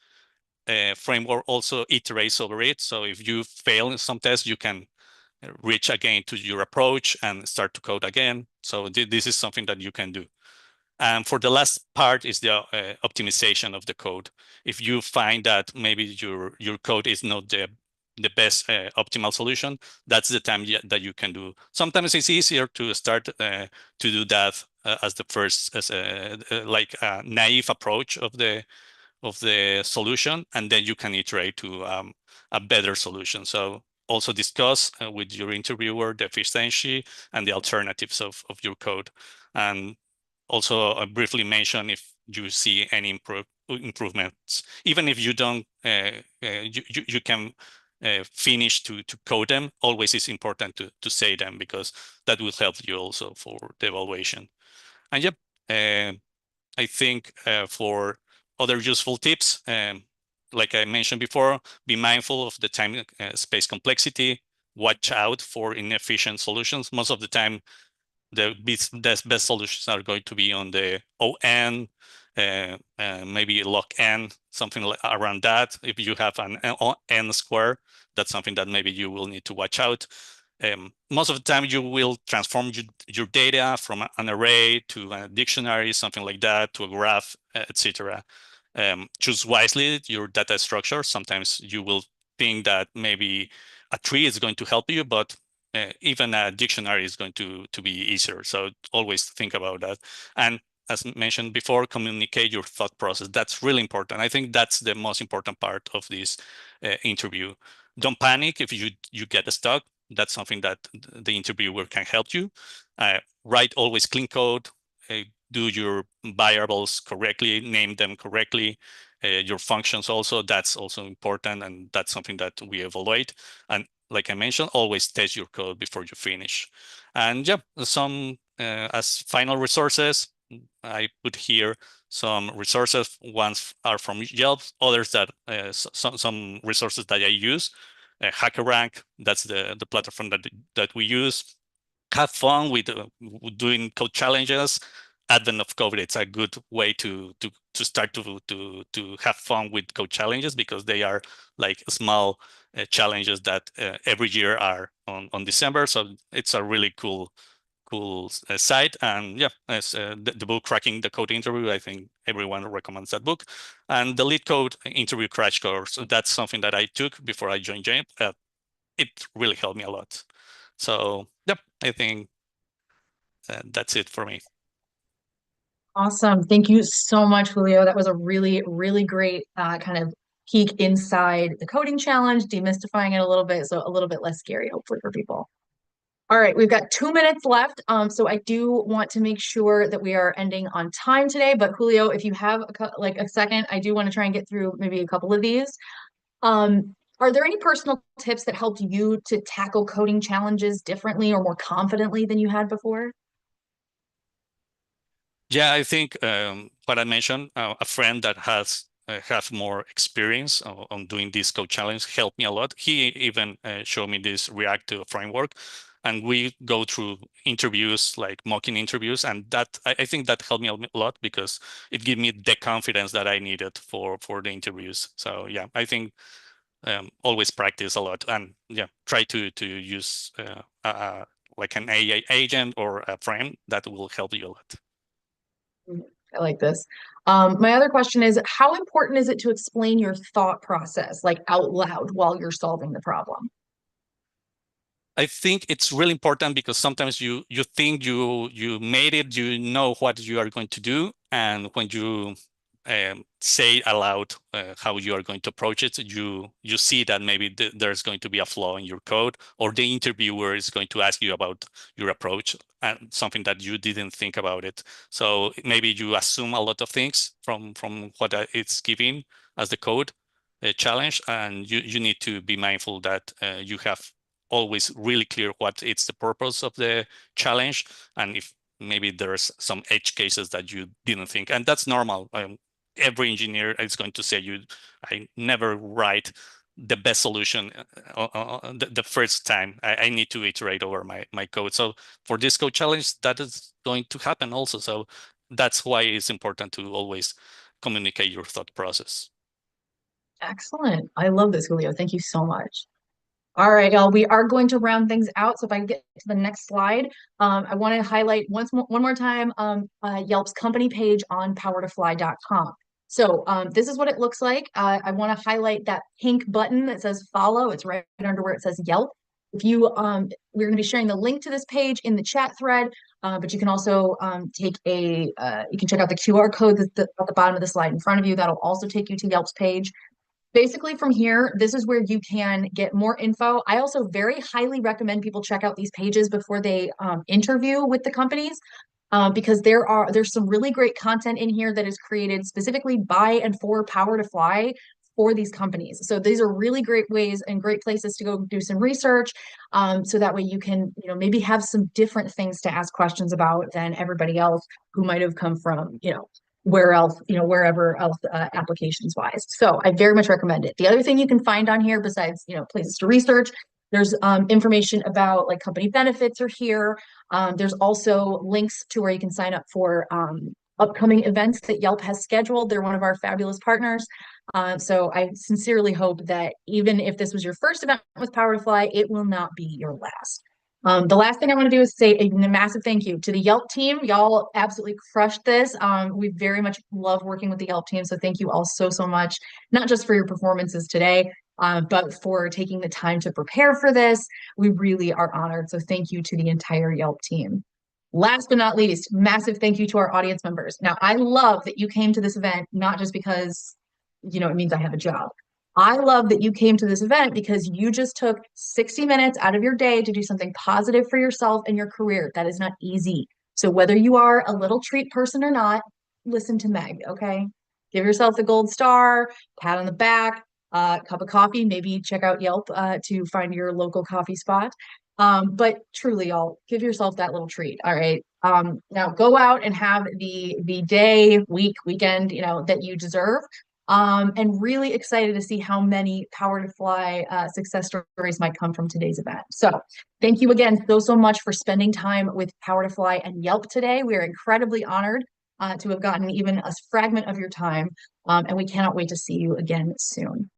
framework also iterates over it. So if you fail in some tests, you can reach again to your approach and start to code again. So this is something that you can do. And for the last part is the optimization of the code. If you find that maybe your code is not the best optimal solution, that's the time that you can do. Sometimes it's easier to start to do that as the first, as like a naive approach of the solution, and then you can iterate to a better solution. So also discuss with your interviewer the efficiency and the alternatives of your code. And also briefly mention if you see any improvements. Even if you don't, you can finish to code them, always is important to say them, because that will help you also for the evaluation. And yep, I think for other useful tips, like I mentioned before, be mindful of the time space complexity, watch out for inefficient solutions. Most of the time, the best solutions are going to be on the ON, maybe log N, something like around that. If you have an N square, that's something that maybe you will need to watch out. Most of the time you will transform your data from an array to a dictionary, something like that, to a graph, etc. Choose wisely your data structure. Sometimes you will think that maybe a tree is going to help you, but even a dictionary is going to be easier. So always think about that. And as mentioned before, communicate your thought process. That's really important. I think that's the most important part of this interview. Don't panic if you get stuck. That's something that the interviewer can help you. Write always clean code. Do your variables correctly, name them correctly. Your functions also, that's also important, and that's something that we evaluate. And like I mentioned, always test your code before you finish. And yeah, some as final resources, I put here some resources. Ones are from Yelp, others that some resources that I use. HackerRank, that's the platform that we use. Have fun with doing code challenges. Advent of COVID, it's a good way to start to have fun with code challenges, because they are like small challenges that every year are on December. So it's a really cool site. And yeah, as the book Cracking the Code Interview, I think everyone recommends that book. And the Lead Code Interview Crash Course, that's something that I took before I joined Jamp. It really helped me a lot. So yep, I think that's it for me. Awesome. Thank you so much, Julio. That was a really, really great kind of peek inside the coding challenge, demystifying it a little bit, so a little bit less scary, hopefully, for people. All right, we've got 2 minutes left. So I do want to make sure that we are ending on time today. But Julio, if you have like a second, I do want to try and get through maybe a couple of these. Are there any personal tips that helped you to tackle coding challenges differently or more confidently than you had before? Yeah, I think what I mentioned, a friend that has have more experience on doing this code challenge helped me a lot. He even showed me this React framework, and we go through interviews, like mocking interviews, and that I think that helped me a lot, because it gave me the confidence that I needed for the interviews. So yeah, I think always practice a lot, and yeah, try to use like an AI agent or a frame that will help you a lot. I like this. My other question is, how important is it to explain your thought process, like out loud, while you're solving the problem? I think it's really important because sometimes you think you made it, you know what you are going to do, and when you say aloud how you are going to approach it, you see that maybe there's going to be a flaw in your code, or the interviewer is going to ask you about your approach and something that you didn't think about it. So maybe you assume a lot of things from what it's giving as the code challenge, and you need to be mindful that you have always really clear what it's the purpose of the challenge, and if maybe there's some edge cases that you didn't think, and that's normal. Every engineer is going to say I never write the best solution the first time. I need to iterate over my code. So for this code challenge, that is going to happen also. So that's why it's important to always communicate your thought process. Excellent. I love this, Julio. Thank you so much. All right, y'all, we are going to round things out. So if I can get to the next slide, I want to highlight one more time Yelp's company page on power2fly.com. So this is what it looks like. I want to highlight that pink button that says follow. It's right under where it says Yelp. If you, we're going to be sharing the link to this page in the chat thread, but you can also you can check out the QR code at the bottom of the slide in front of you. That'll also take you to Yelp's page. Basically, from here, this is where you can get more info. I also very highly recommend people check out these pages before they interview with the companies, because there's some really great content in here that is created specifically by and for Power2Fly for these companies. So these are really great ways and great places to go do some research, so that way you can, maybe have some different things to ask questions about than everybody else who might have come from, wherever else applications wise. So I very much recommend it. The other thing you can find on here besides, places to research, there's information about like company benefits are here. There's also links to where you can sign up for upcoming events that Yelp has scheduled. They're one of our fabulous partners. So I sincerely hope that even if this was your first event with Power2Fly, it will not be your last. The last thing I want to do is say a massive thank you to the Yelp team. Y'all absolutely crushed this. We very much love working with the Yelp team. So thank you all so much, not just for your performances today, but for taking the time to prepare for this. We really are honored. So thank you to the entire Yelp team. Last but not least, massive thank you to our audience members. Now, I love that you came to this event, not just because, it means I have a job. I love that you came to this event because you just took 60 minutes out of your day to do something positive for yourself and your career. That is not easy. So whether you are a little treat person or not, listen to Meg, okay? Give yourself the gold star, pat on the back, cup of coffee, maybe check out Yelp to find your local coffee spot. But truly, y'all, give yourself that little treat, all right? Now go out and have the day, weekend, that you deserve. And really excited to see how many Power2Fly success stories might come from today's event. So thank you again so much for spending time with Power2Fly and Yelp today. We are incredibly honored to have gotten even a fragment of your time, and we cannot wait to see you again soon.